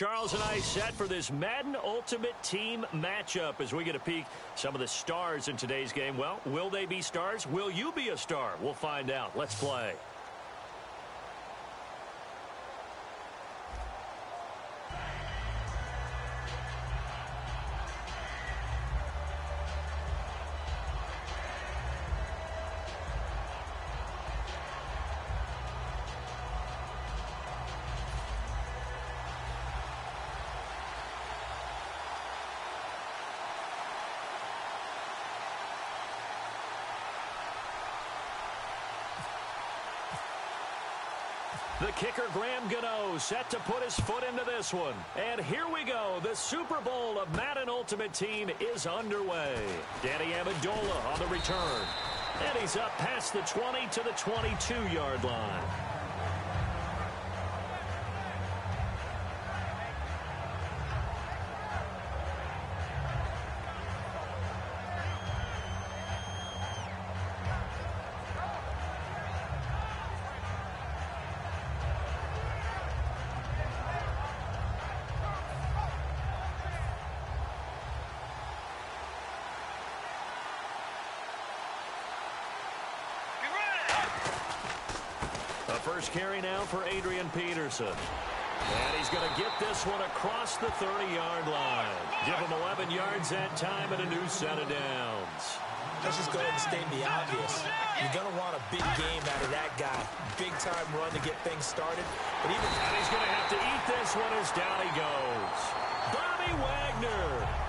Charles and I set for this Madden Ultimate Team matchup as we get a peek some of the stars in today's game. Well, will they be stars? Will you be a star? We'll find out. Let's play. The kicker, Graham Gano, set to put his foot into this one. And here we go. The Super Bowl of Madden Ultimate Team is underway. Danny Amendola on the return. And he's up past the 20 to the 22-yard line. First carry now for Adrian Peterson. And he's going to get this one across the 30-yard line. Give him 11 yards that time and a new set of downs. Let's just go ahead and state the obvious. You're going to want a big game out of that guy. Big-time run to get things started. But even and he's going to have to eat this one as down he goes. Bobby Wagner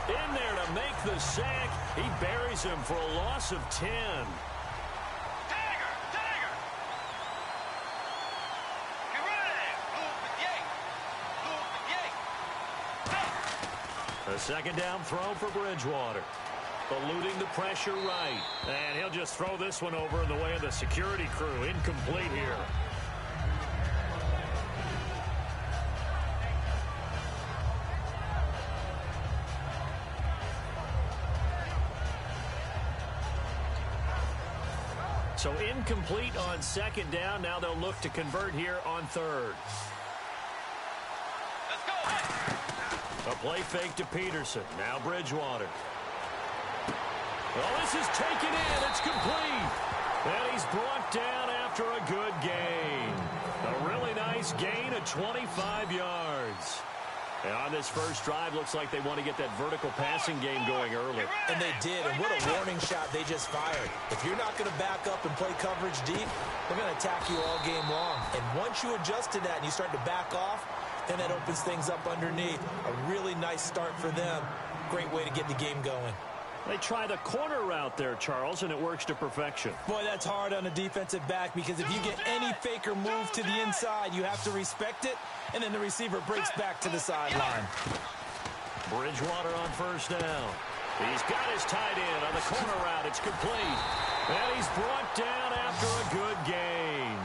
in there to make the sack. He buries him for a loss of 10. A second down throw for Bridgewater. Eluding the pressure right. And he'll just throw this one over in the way of the security crew. Incomplete here. So incomplete on second down. Now they'll look to convert here on third. A play fake to Peterson. Now Bridgewater. Well, this is taken in. It's complete. And he's brought down after a good gain. A really nice gain of 25 yards. And on this first drive, looks like they want to get that vertical passing game going early. And they did. And what a warning shot they just fired. If you're not going to back up and play coverage deep, they're going to attack you all game long. And once you adjust to that and you start to back off, then that opens things up underneath. A really nice start for them. Great way to get the game going. They try the corner route there, Charles, and it works to perfection. Boy, that's hard on a defensive back because if you get any fake or move to the inside, you have to respect it, and then the receiver breaks back to the sideline. Bridgewater on first down. He's got his tight end on the corner route. It's complete. And he's brought down after a good gain.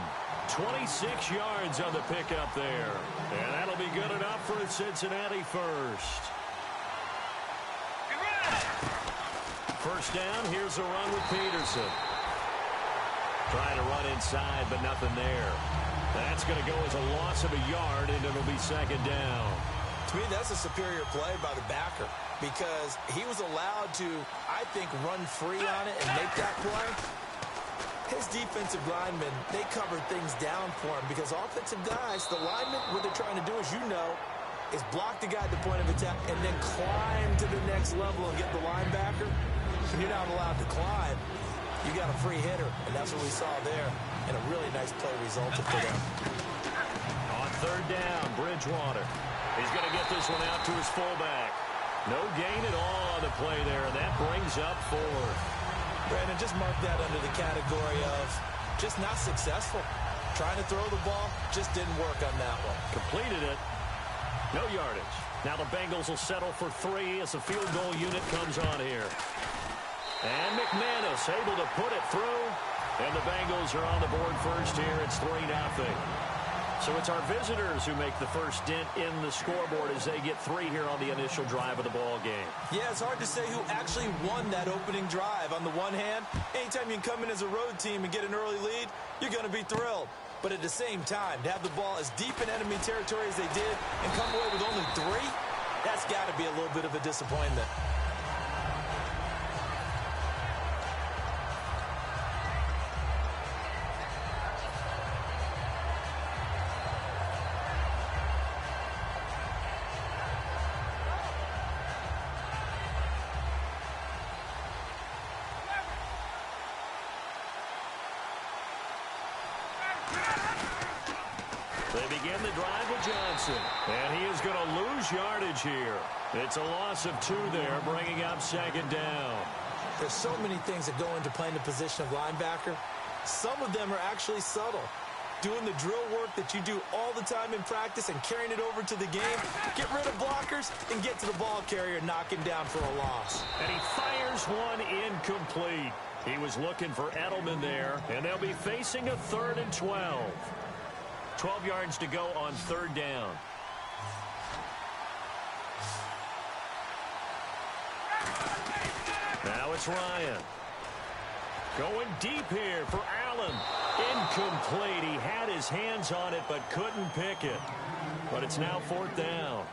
26 yards on the pickup there. And that'll be good enough for a Cincinnati first. First down, here's a run with Peterson. Trying to run inside, but nothing there. That's going to go as a loss of a yard, and it'll be second down. To me, that's a superior play by the backer because he was allowed to, I think, run free on it and make that play. His defensive linemen, they covered things down for him because offensive guys, the linemen, what they're trying to do, as you know, is block the guy at the point of attack and then climb to the next level and get the linebacker. When you're not allowed to climb, you got a free hitter, and that's what we saw there, and a really nice play resulted for them. On third down, Bridgewater. He's going to get this one out to his fullback. No gain at all on the play there, and that brings up fourth. Brandon, just mark that under the category of just not successful. Trying to throw the ball, just didn't work on that one. Completed it. No yardage. Now the Bengals will settle for 3 as the field goal unit comes on here. And McManus able to put it through. And the Bengals are on the board first here. It's 3-0. So it's our visitors who make the first dent in the scoreboard as they get 3 here on the initial drive of the ball game. Yeah, it's hard to say who actually won that opening drive. On the one hand, anytime you can come in as a road team and get an early lead, you're going to be thrilled. But at the same time, to have the ball as deep in enemy territory as they did and come away with only 3, that's got to be a little bit of a disappointment. They begin the drive with Johnson, and he is going to lose yardage here. It's a loss of 2 there, bringing up 2nd down. There's so many things that go into playing the position of linebacker. Some of them are actually subtle. Doing the drill work that you do all the time in practice and carrying it over to the game. Get rid of blockers and get to the ball carrier and knock him down for a loss. And he fires one incomplete. He was looking for Edelman there, and they'll be facing a 3rd and 12. 12 yards to go on 3rd down. Now it's Ryan. Going deep here for Allen. Incomplete. He had his hands on it but couldn't pick it. But it's now 4th down.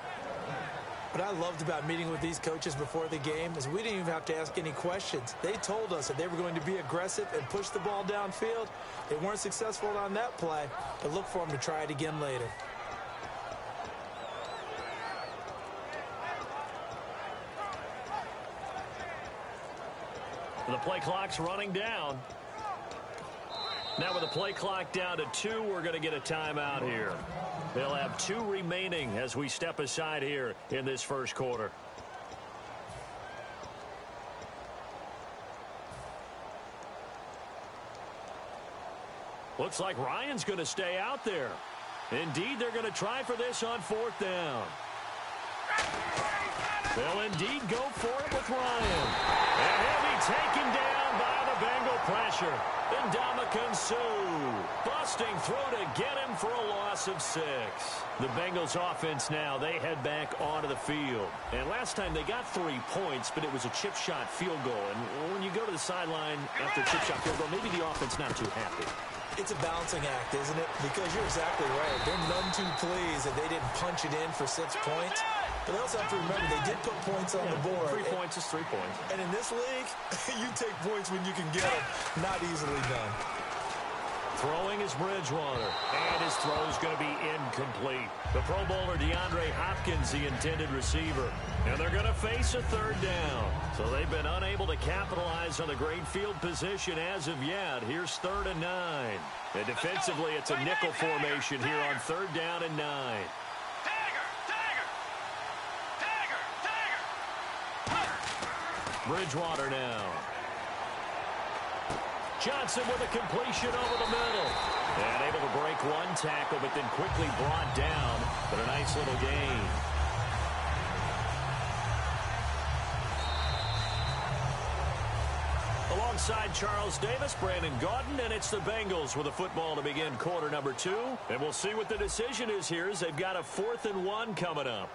What I loved about meeting with these coaches before the game is we didn't even have to ask any questions. They told us that they were going to be aggressive and push the ball downfield. They weren't successful on that play, but look for them to try it again later. The play clock's running down. Now with the play clock down to 2, we're going to get a timeout here. They'll have 2 remaining as we step aside here in this first quarter. Looks like Ryan's going to stay out there. Indeed, they're going to try for this on 4th down. They'll indeed go for it with Ryan. And he'll be taken down by the Bengal pressure. Ndamukong Suh busting through to get him for a loss of 6. The Bengals offense now, they head back onto the field. And last time they got 3 points, but it was a chip shot field goal. And when you go to the sideline after a chip shot field goal, maybe the offense not too happy. It's a balancing act, isn't it? Because you're exactly right. They're none too pleased that they didn't punch it in for 6 points. But they also have to remember they did put points on the board. 3 points is 3 points. And in this league, you take points when you can get them. Not easily done. Throwing is Bridgewater. And his throw is going to be incomplete. The Pro Bowler DeAndre Hopkins, the intended receiver. And they're going to face a 3rd down. So they've been unable to capitalize on the great field position as of yet. Here's 3rd and 9. And defensively, it's a nickel formation here on 3rd down and 9. Bridgewater now. Johnson with a completion over the middle. And able to break 1 tackle, but then quickly brought down. But a nice little gain. Alongside Charles Davis, Brandon Gaudin, and it's the Bengals with a football to begin quarter number 2. And we'll see what the decision is here as they've got a 4th and 1 coming up.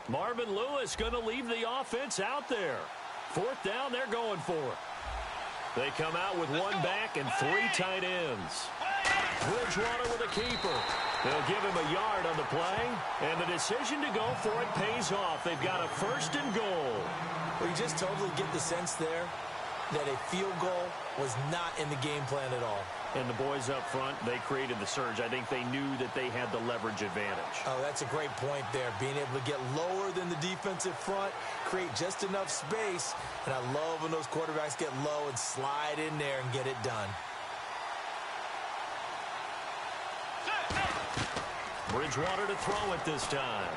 Marvin Lewis going to leave the offense out there. 4th down, they're going for it. They come out with 1 back and 3 tight ends. Bridgewater with a keeper. They'll give him a yard on the play, and the decision to go for it pays off. They've got a 1st and goal. Well, you just totally get the sense there that a field goal was not in the game plan at all. And the boys up front, they created the surge. I think they knew that they had the leverage advantage. Oh, that's a great point there. Being able to get lower than the defensive front, create just enough space. And I love when those quarterbacks get low and slide in there and get it done. Bridgewater to throw it this time.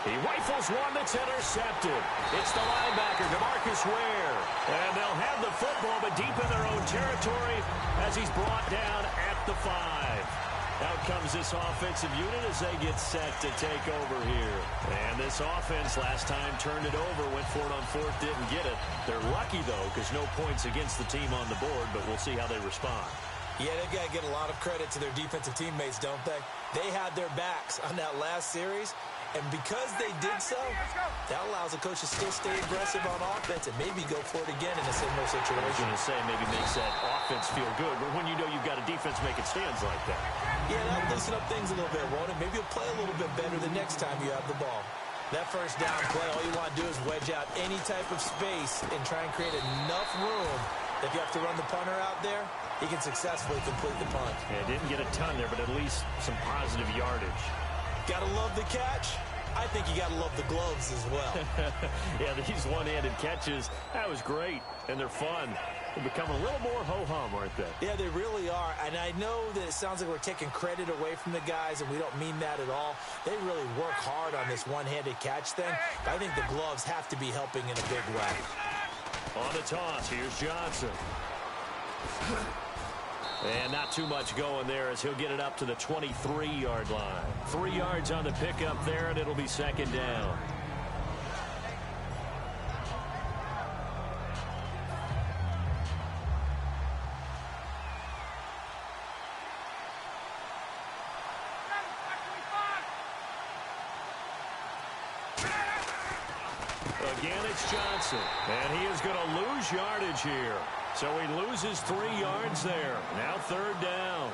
He rifles one that's intercepted. It's the linebacker, DeMarcus Ware. And they'll have the football, but deep in their own territory as he's brought down at the 5. Out comes this offensive unit as they get set to take over here. And this offense last time turned it over, went for it on 4th, didn't get it. They're lucky, though, because no points against the team on the board, but we'll see how they respond. Yeah, they've got to get a lot of credit to their defensive teammates, don't they? They had their backs on that last series, And because they did so, that allows the coach to still stay aggressive on offense and maybe go for it again in a similar situation. I was going to say maybe makes that offense feel good, but when you know you've got a defense making stands like that. Yeah, that'll loosen up things a little bit, won't it? Maybe you'll play a little bit better the next time you have the ball. That first down play, all you want to do is wedge out any type of space and try and create enough room that if you have to run the punter out there, he can successfully complete the punt. Yeah, didn't get a ton there, but at least some positive yardage. Gotta love the catch. I think you gotta love the gloves as well. Yeah, these one-handed catches, that was great, and they're fun. They're becoming a little more ho-hum, aren't they? Yeah, they really are. And I know that it sounds like we're taking credit away from the guys, and we don't mean that at all. They really work hard on this one-handed catch thing. But I think the gloves have to be helping in a big way. On the toss, here's Johnson. And not too much going there as he'll get it up to the 23-yard line. 3 yards on the pickup there, and it'll be second down. Again, it's Johnson, and he is going to lose yardage here. So he loses 3 yards there. Now third down.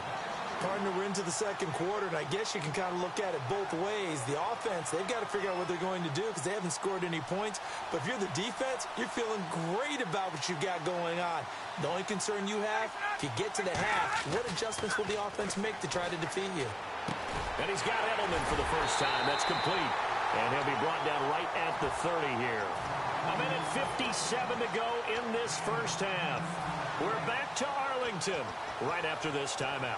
Partner, we're into the second quarter, and I guess you can kind of look at it both ways. The offense, they've got to figure out what they're going to do because they haven't scored any points. But if you're the defense, you're feeling great about what you've got going on. The only concern you have, if you get to the half, what adjustments will the offense make to try to defeat you? And he's got Edelman for the first time. That's complete. And he'll be brought down right at the 30 here. A minute 57 to go in this first half. We're back to Arlington right after this timeout.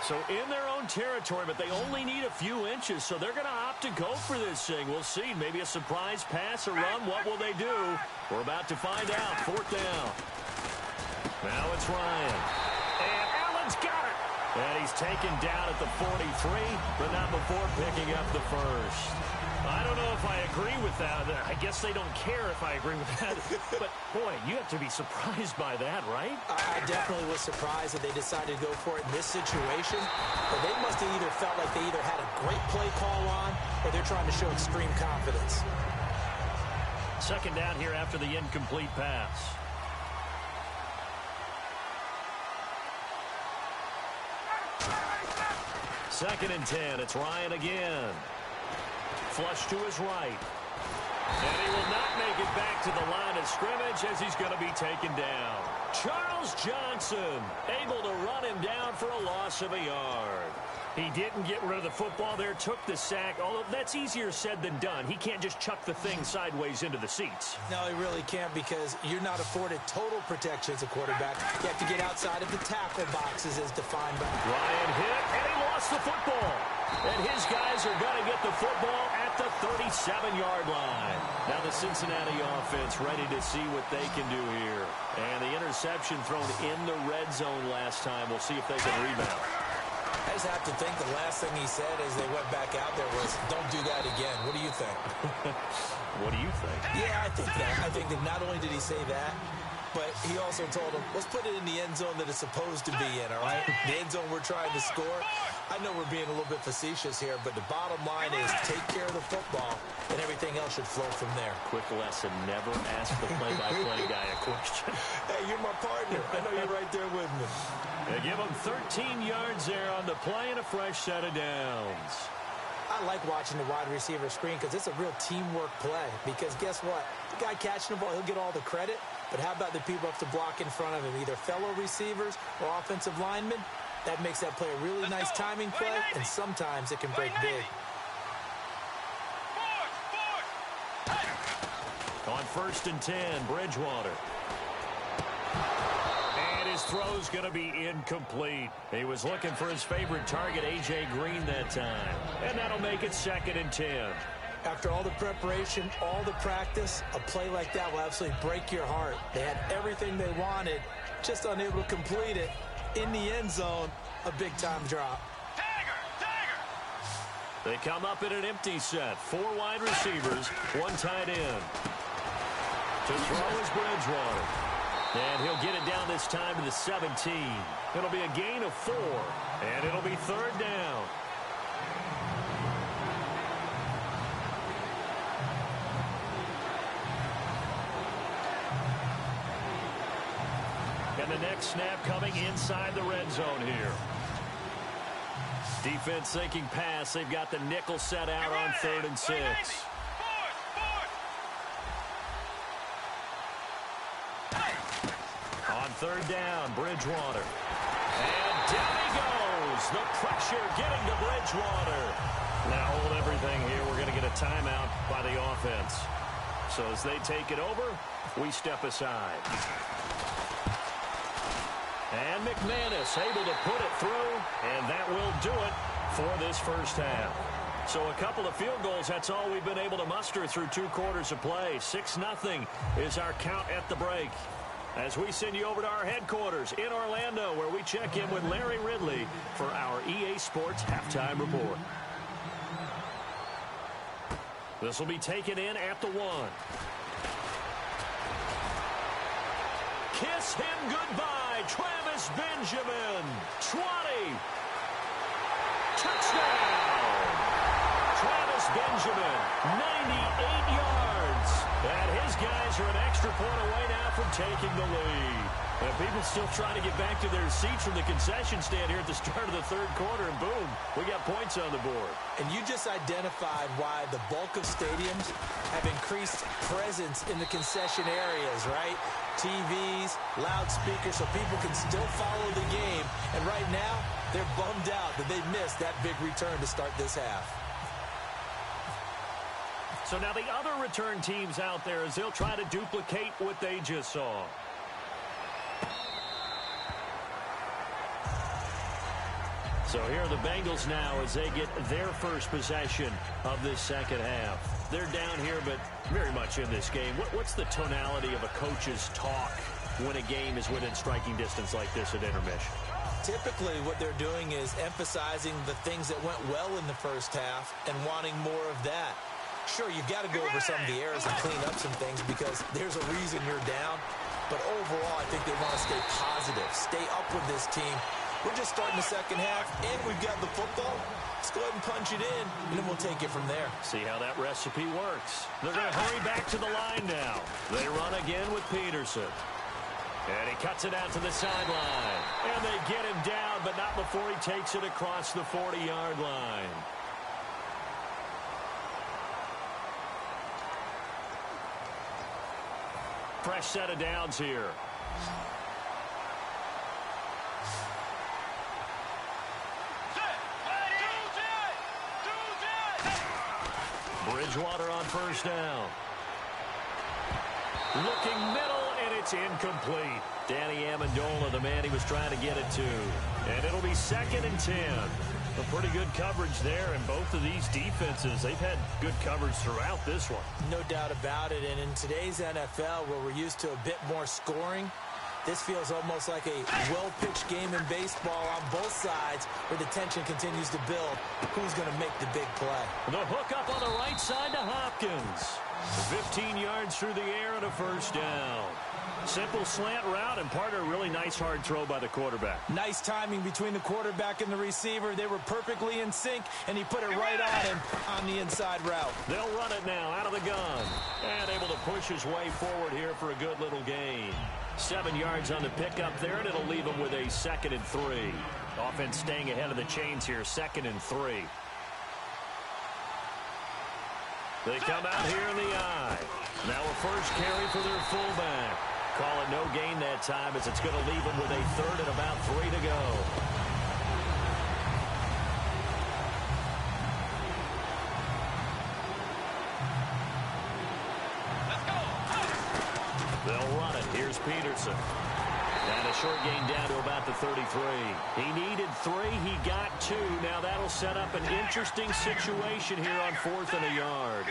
So in their own territory, but they only need a few inches, so they're going to opt to go for this thing. We'll see. Maybe a surprise pass or run. What will they do? We're about to find out. Fourth down. Now it's Ryan. And Allen's got it. And he's taken down at the 43, but not before picking up the first. I don't know if I agree with that. I guess they don't care if I agree with that. But, boy, you have to be surprised by that, right? I definitely was surprised that they decided to go for it in this situation. But they must have either felt like they either had a great play call on or they're trying to show extreme confidence. Second down here after the incomplete pass. Second and 10. It's Ryan again. Flush to his right. And he will not make it back to the line of scrimmage as he's going to be taken down. Charles Johnson able to run him down for a loss of a yard. He didn't get rid of the football there, took the sack. Although that's easier said than done. He can't just chuck the thing sideways into the seats. No, he really can't because you're not afforded total protection as a quarterback. You have to get outside of the tackle boxes as defined by... Ryan hit, and he lost the football. And his guys are going to get the football at the 37-yard line. Now the Cincinnati offense ready to see what they can do here. And the interception thrown in the red zone last time. We'll see if they can rebound. I just have to think the last thing he said as they went back out there was, don't do that again. What do you think? What do you think? Yeah, I think that. I think that not only did he say that, but he also told him, let's put it in the end zone that it's supposed to be in, all right? The end zone we're trying to score. I know we're being a little bit facetious here, but the bottom line is take care of the football, and everything else should flow from there. Quick lesson, never ask the play-by-play guy a question. Hey, you're my partner. I know you're right there with me. They give him 13 yards there on the play and a fresh set of downs. I like watching the wide receiver screen because it's a real teamwork play. Because guess what? The guy catching the ball, he'll get all the credit. But how about the people have to block in front of him, either fellow receivers or offensive linemen? That makes that play a really nice timing play, and sometimes it can break big. On 1st and 10, Bridgewater. And his throw's going to be incomplete. He was looking for his favorite target, A.J. Green, that time. And that'll make it 2nd and 10. After all the preparation, all the practice, a play like that will absolutely break your heart. They had everything they wanted, just unable to complete it. In the end zone, a big-time drop. They come up in an empty set. 4 wide receivers, 1 tight end. To throw is Bridgewater. And he'll get it down this time to the 17. It'll be a gain of 4, and it'll be third down. And the next snap coming inside the red zone here. Defense thinking pass. They've got the nickel set out on 3rd and 6. On 3rd down, Bridgewater. And down he goes. The pressure getting to Bridgewater. Now hold everything here. We're going to get a timeout by the offense. So as they take it over, we step aside. And McManus able to put it through, and that will do it for this first half. So a couple of field goals, that's all we've been able to muster through 2 quarters of play. 6-0 is our count at the break. As we send you over to our headquarters in Orlando, where we check in with Larry Ridley for our EA Sports Halftime Report. This will be taken in at the 1. Kiss him goodbye, Travis Benjamin. 20. Touchdown. Travis Benjamin, 98 yards. And his guys are an extra point away now from taking the lead. And people still trying to get back to their seats from the concession stand here at the start of the 3rd quarter, and boom, we got points on the board. And you just identified why the bulk of stadiums have increased presence in the concession areas, right? TVs, loudspeakers, so people can still follow the game. And right now, they're bummed out that they missed that big return to start this half. So now the other return teams out there as they'll try to duplicate what they just saw. So here are the Bengals now as they get their first possession of this second half. They're down here, but very much in this game. What's the tonality of a coach's talk when a game is within striking distance like this at intermission? Typically, what they're doing is emphasizing the things that went well in the first half and wanting more of that. Sure, you've got to go over some of the errors and clean up some things because there's a reason you're down. But overall, I think they want to stay positive, stay up with this team. We're just starting the second half, and we've got the football. Let's go ahead and punch it in, and then we'll take it from there. See how that recipe works. They're going to hurry back to the line now. They run again with Peterson. And he cuts it out to the sideline. And they get him down, but not before he takes it across the 40-yard line. Fresh set of downs here. Bridgewater on first down. Looking middle, and it's incomplete. Danny Amendola, the man he was trying to get it to. And it'll be 2nd and 10. A pretty good coverage there, and both of these defenses, they've had good coverage throughout this one. No doubt about it, and in today's NFL, where we're used to a bit more scoring, this feels almost like a well-pitched game in baseball on both sides where the tension continues to build. Who's going to make the big play? The hook up on the right side to Hopkins. 15 yards through the air and a first down. Simple slant route and part of a really nice hard throw by the quarterback. Nice timing between the quarterback and the receiver. They were perfectly in sync, and he put it right on him on the inside route. They'll run it now out of the gun. And able to push his way forward here for a good little gain. 7 yards on the pickup there, and it'll leave him with a 2nd and 3. Offense staying ahead of the chains here, 2nd and 3. They come out here in the eye. Now a first carry for their fullback. Call it no gain that time as it's going to leave them with a 3rd and about 3 to go. They'll run it. Here's Peterson. And a short gain down to about the 33. He needed 3. He got 2. Now that'll set up an interesting situation here on 4th and a yard.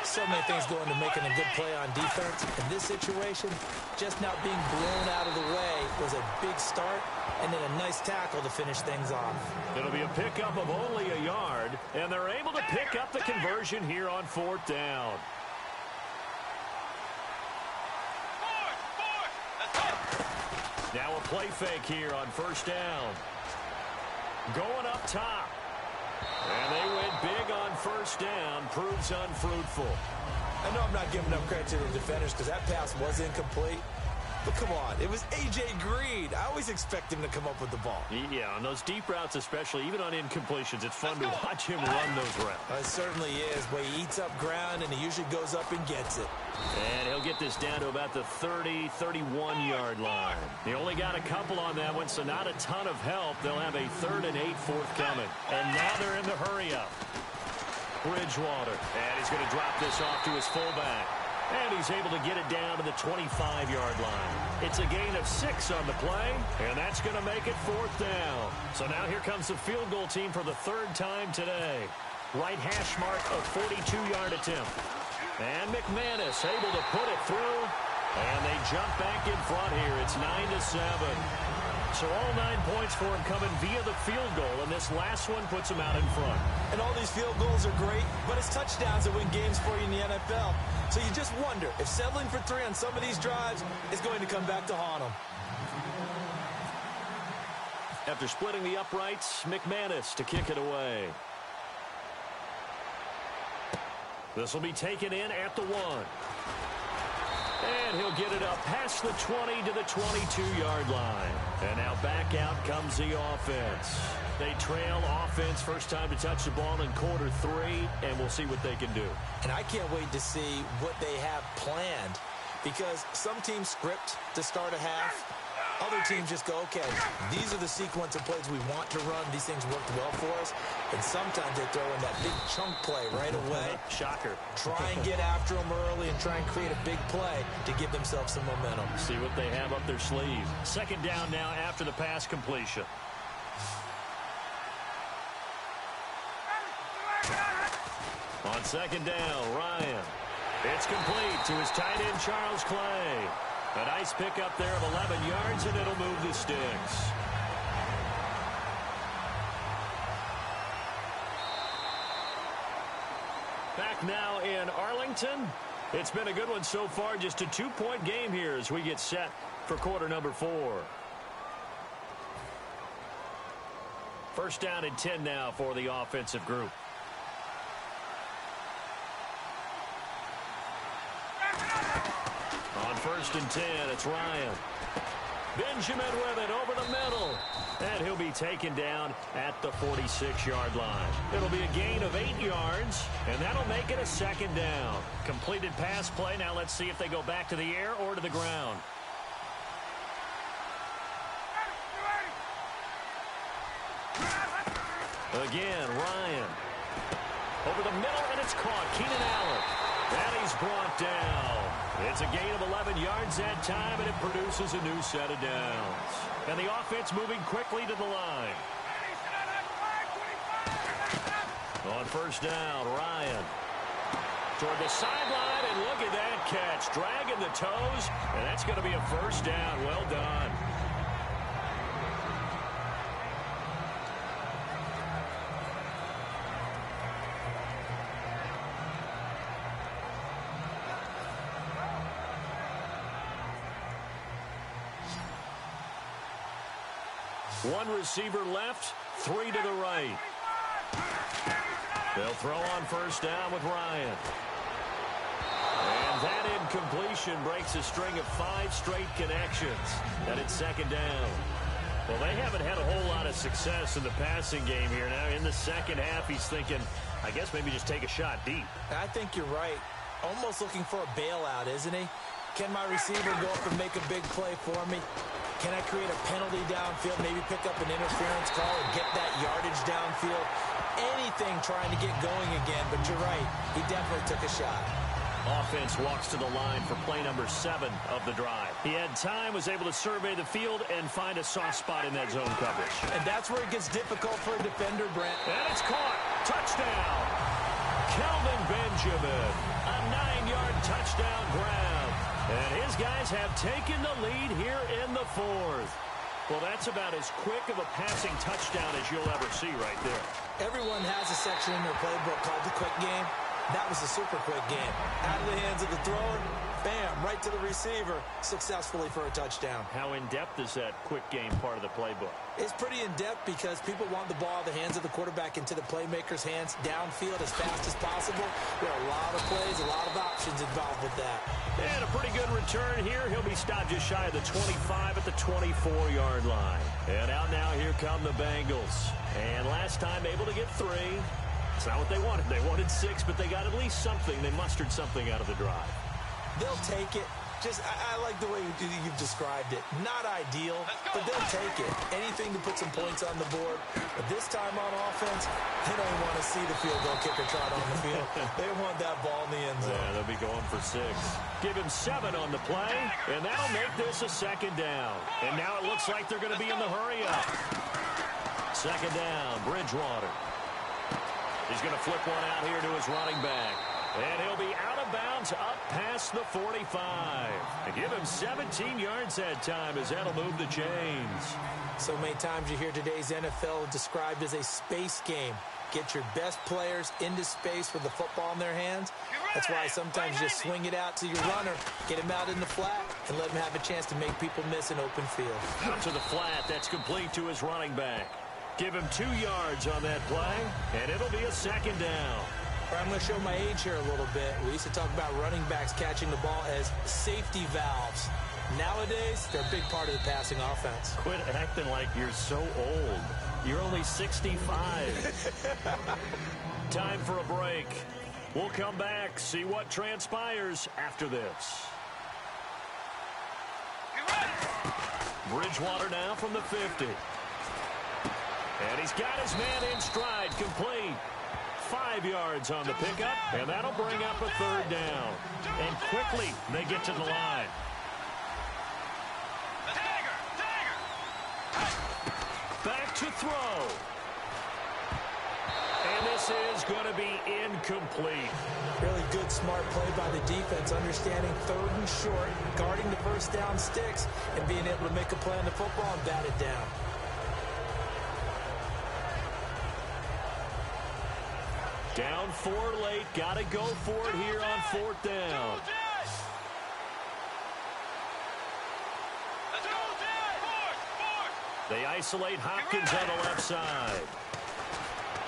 So many things go into making a good play on defense. In this situation, just not being blown out of the way was a big start, and then a nice tackle to finish things off. It'll be a pickup of only a yard, and they're able to pick up the conversion here on 4th down. Now a play fake here on first down. Going up top. And they went big on first down. Proves unfruitful. I know I'm not giving enough credit to the defenders because that pass was incomplete. But come on, it was A.J. Green. I always expect him to come up with the ball. Yeah, on those deep routes especially, even on incompletions, it's fun to watch him run those routes. It certainly is, but he eats up ground, and he usually goes up and gets it. And he'll get this down to about the 30, 31-yard line. He only got a couple on that one, so not a ton of help. They'll have a 3rd and 8 forthcoming. And now they're in the hurry-up. Bridgewater, and he's going to drop this off to his fullback. And he's able to get it down to the 25-yard line. It's a gain of 6 on the play, and that's going to make it 4th down. So now here comes the field goal team for the 3rd time today. Right hash mark of 42-yard attempt. And McManus able to put it through, and they jump back in front here. It's 9-7. So all 9 points for him coming via the field goal, and this last one puts him out in front. And all these field goals are great, but it's touchdowns that win games for you in the NFL. So you just wonder if settling for 3 on some of these drives is going to come back to haunt them. After splitting the uprights, McManus to kick it away. This will be taken in at the 1. And he'll get it up past the 20 to the 22-yard line. And now back out comes the offense. They trail offense first time to touch the ball in quarter 3, and we'll see what they can do. And I can't wait to see what they have planned, because some teams script to start a half. Other teams just go, okay, these are the sequence of plays we want to run. These things worked well for us. And sometimes they throw in that big chunk play right away. Shocker. Try and get after them early and try and create a big play to give themselves some momentum. See what they have up their sleeve. 2nd down now after the pass completion. On 2nd down, Ryan. It's complete to his tight end, Charles Clay. A nice pickup there of 11 yards, and it'll move the sticks. Back now in Arlington. It's been a good one so far. Just a 2-point game here as we get set for quarter number 4. 1st down and 10 now for the offensive group. On 1st and 10, it's Ryan. Benjamin with it over the middle. And he'll be taken down at the 46-yard line. It'll be a gain of 8 yards, and that'll make it a 2nd down. Completed pass play. Now let's see if they go back to the air or to the ground. Again, Ryan. Over the middle, and it's caught. Keenan Allen. And he's brought down. It's a gain of 11 yards that time, and it produces a new set of downs. And the offense moving quickly to the line. On 1st down, Ryan. Toward the sideline, and look at that catch. Dragging the toes, and that's going to be a 1st down. Well done. One receiver left, 3 to the right. They'll throw on 1st down with Ryan. And that incompletion breaks a string of 5 straight connections. And it's 2nd down. Well, they haven't had a whole lot of success in the passing game here. Now in the 2nd half, he's thinking, I guess maybe just take a shot deep. I think you're right. Almost looking for a bailout, isn't he? Can my receiver go up and make a big play for me? Can I create a penalty downfield, maybe pick up an interference call and get that yardage downfield? Anything trying to get going again, but you're right. He definitely took a shot. Offense walks to the line for play number 7 of the drive. He had time, was able to survey the field, and find a soft spot in that zone coverage. And that's where it gets difficult for a defender, Brent. And it's caught. Touchdown. Kelvin Benjamin. A 9-yard touchdown grab. And his guys have taken the lead here in the 4th. Well, that's about as quick of a passing touchdown as you'll ever see right there. Everyone has a section in their playbook called the quick game. That was a super quick game. Out of the hands of the thrower, bam, right to the receiver, successfully for a touchdown. How in-depth is that quick game part of the playbook? It's pretty in-depth because people want the ball out of the hands of the quarterback into the playmaker's hands downfield as fast as possible. There are a lot of plays, a lot of options involved with that. And a pretty good return here. He'll be stopped just shy of the 25 at the 24-yard line. And out now, here come the Bengals. And last time able to get 3. It's not what they wanted. They wanted 6, but they got at least something. They mustered something out of the drive. They'll take it. I like the way you've described it. Not ideal, but they'll take it. Anything to put some points on the board. But this time on offense, they don't want to see the field goal kicker trot on the field. They want that ball in the end zone. Yeah, they'll be going for 6. Give him 7 on the play, and that'll make this a 2nd down. And now it looks like they're going to be in the hurry-up. 2nd down, Bridgewater. He's going to flip one out here to his running back. And he'll be out of bounds up past the 45. And give him 17 yards that time as that'll move the chains. So many times you hear today's NFL described as a space game. Get your best players into space with the football in their hands. That's why sometimes you just swing it out to your runner, get him out in the flat, and let him have a chance to make people miss an open field. Out to the flat. That's complete to his running back. Give him 2 yards on that play, and it'll be a 2nd down. I'm going to show my age here a little bit. We used to talk about running backs catching the ball as safety valves. Nowadays, they're a big part of the passing offense. Quit acting like you're so old. You're only 65. Time for a break. We'll come back, see what transpires after this. Bridgewater now from the 50. And he's got his man in stride, complete. 5 yards on the pickup, and that'll bring up a 3rd down. And quickly, they get to the line. Back to throw. And this is going to be incomplete. Really good, smart play by the defense, understanding 3rd and short, guarding the first down sticks, and being able to make a play on the football and bat it down. Down 4 late. Got to go for it here on 4th down. They isolate Hopkins on the left side.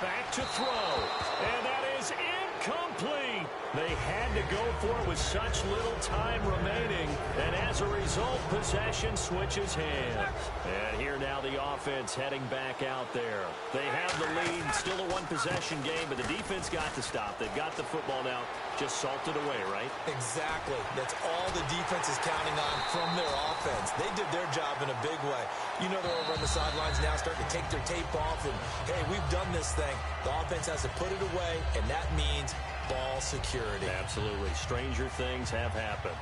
Back to throw. And that is incomplete. They had to go for it with such little time remaining. And as a result, possession switches hands. And here now the offense heading back out there. They have the lead. Still a 1-possession game, but the defense got to stop. They've got the football now just salted away, right? Exactly. That's all the defense is counting on from their offense. They did their job in a big way. You know they're over on the sidelines now starting to take their tape off and, hey, we've done this thing. The offense has to put it away, and that means ball security. Absolutely. Stranger things have happened.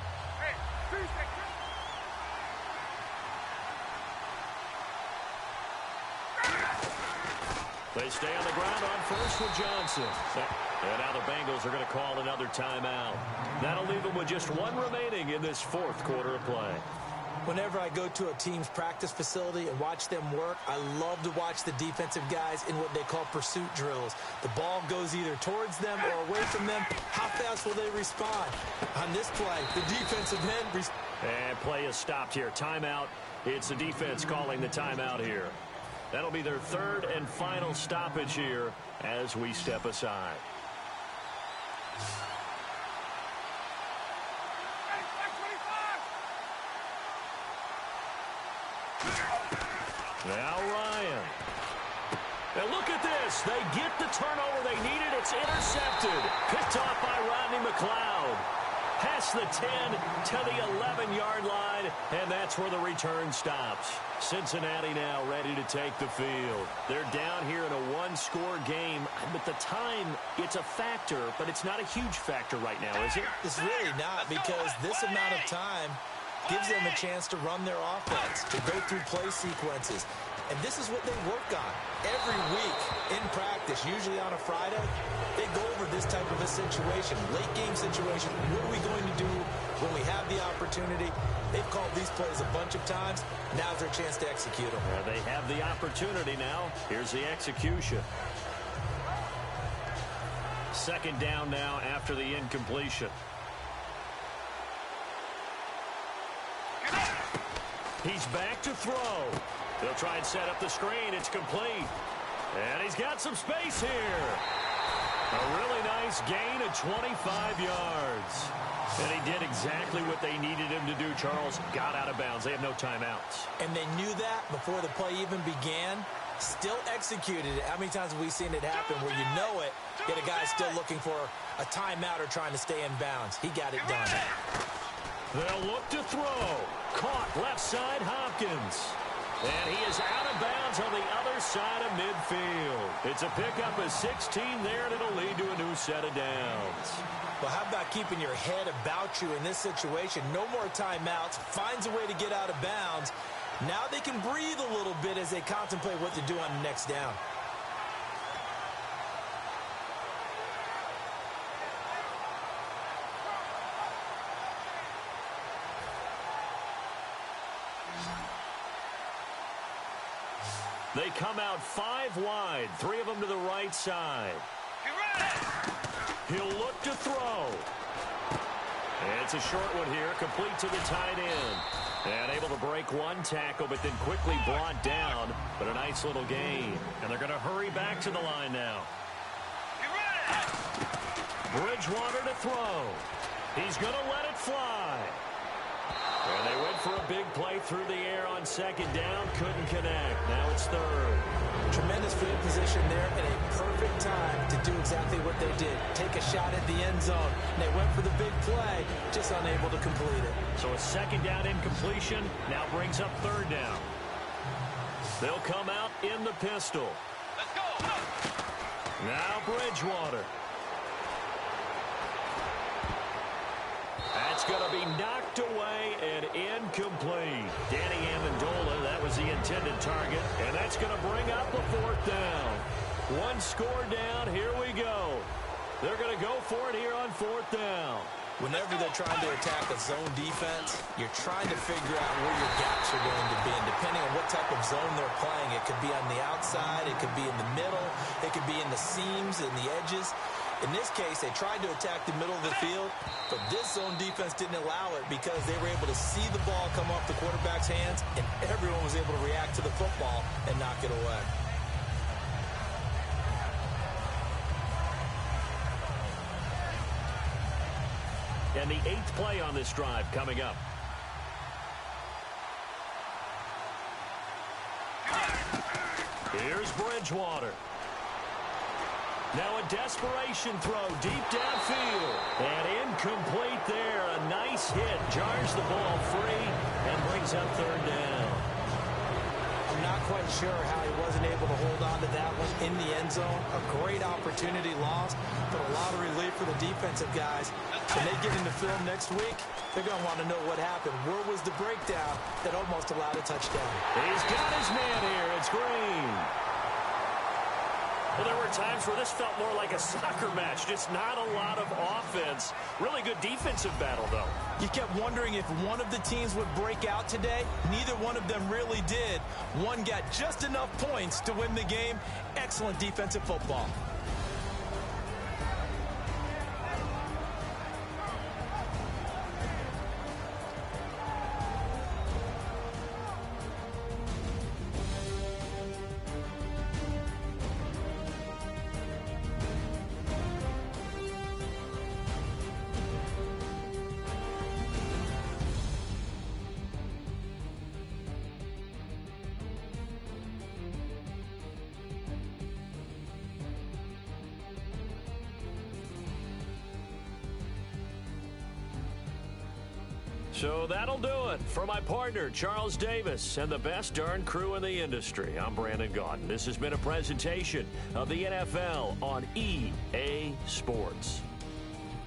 They stay on the ground on first with Johnson. And now the Bengals are going to call another timeout. That'll leave them with just 1 remaining in this 4th quarter of play. Whenever I go to a team's practice facility and watch them work, I love to watch the defensive guys in what they call pursuit drills. The ball goes either towards them or away from them. How fast will they respond? On this play, the defensive end... And play is stopped here. Timeout. It's the defense calling the timeout here. That'll be their 3rd and final stoppage here as we step aside. Now Ryan. And look at this. They get the turnover they needed. It's intercepted. Picked off by Rodney McLeod. Past the 10 to the 11-yard line, and that's where the return stops. Cincinnati now ready to take the field. They're down here in a 1-score game. But the time, it's a factor, but it's not a huge factor right now, is it? It's really not, because this amount of time gives them a chance to run their offense, to go through play sequences. And this is what they work on every week in practice, usually on a Friday. They go over this type of a situation, late game situation. What are we going to do when we have the opportunity? They've called these plays a bunch of times. Now's their chance to execute them. They have the opportunity now. Here's the execution. second down now after the incompletion. He's back to throw. They'll try and set up the screen. It's complete. And he's got some space here. A really nice gain of 25 yards. And he did exactly what they needed him to do, Charles. Got out of bounds. They have no timeouts. And they knew that before the play even began. Still executed it. How many times have we seen it happen where you know it, yet a guy's still looking for a timeout or trying to stay in bounds? He got it done. They'll look to throw. Caught left side, Hopkins. And he is out of bounds on the other side of midfield. It's a pickup of 16 there, and it'll lead to a new set of downs. Well, how about keeping your head about you in this situation? No more timeouts. Finds a way to get out of bounds. Now they can breathe a little bit as they contemplate what to do on the next down. They come out 5 wide, 3 of them to the right side. He'll look to throw. And it's a short one here, complete to the tight end. And able to break one tackle, but then quickly brought down. But a nice little gain. And they're going to hurry back to the line now. Bridgewater to throw. He's going to let it fly. And they went for a big play through the air on second down. Couldn't connect. Now it's third. Tremendous field position there and a perfect time to do exactly what they did. Take a shot at the end zone. And they went for the big play, just unable to complete it. So a second down incompletion now brings up third down. They'll come out in the pistol. Let's go. Now Bridgewater. That's going to be knocked away and incomplete. Danny Amendola, that was the intended target, and that's going to bring up a fourth down. One score down, here we go. They're going to go for it here on fourth down. Whenever they're trying to attack a zone defense, you're trying to figure out where your gaps are going to be. And depending on what type of zone they're playing, it could be on the outside, it could be in the middle, it could be in the seams and the edges. In this case, they tried to attack the middle of the field, but this zone defense didn't allow it because they were able to see the ball come off the quarterback's hands, and everyone was able to react to the football and knock it away. And the 8th play on this drive coming up. Here's Bridgewater. Now a desperation throw deep downfield. And incomplete there. A nice hit. Jars the ball free and brings up third down. I'm not quite sure how he wasn't able to hold on to that one in the end zone. A great opportunity lost, but a lot of relief for the defensive guys. When they get into film next week, they're going to want to know what happened. Where was the breakdown that almost allowed a touchdown? He's got his man here. It's Green. Well, there were times where this felt more like a soccer match. Just not a lot of offense. Really good defensive battle, though. You kept wondering if one of the teams would break out today. Neither one of them really did. One got just enough points to win the game. Excellent defensive football. So that'll do it for my partner, Charles Davis, and the best darn crew in the industry. I'm Brandon Gaudin. This has been a presentation of the NFL on EA Sports.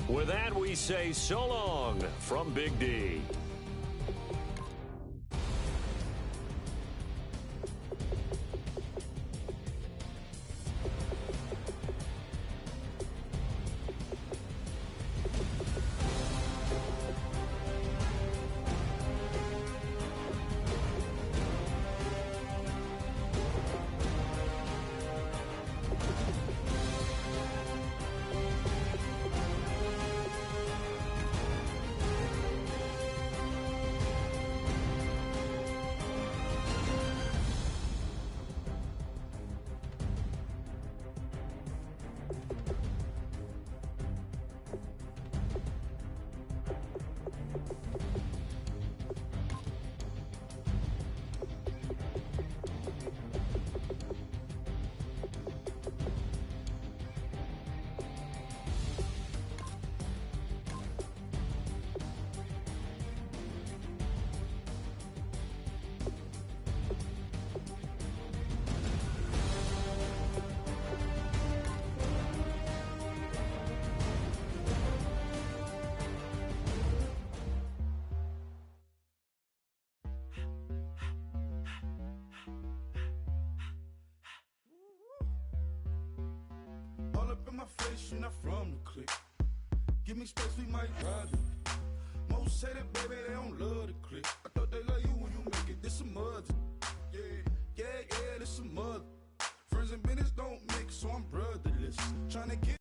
With that, we say so long from Big D. my face, you're not from the clique. Give me space, we might ride it. Most say that, baby, they don't love the clique. I thought they love you when you make it. This some mother. Yeah, this some mother. Friends and business don't mix, so I'm brotherless. Tryna get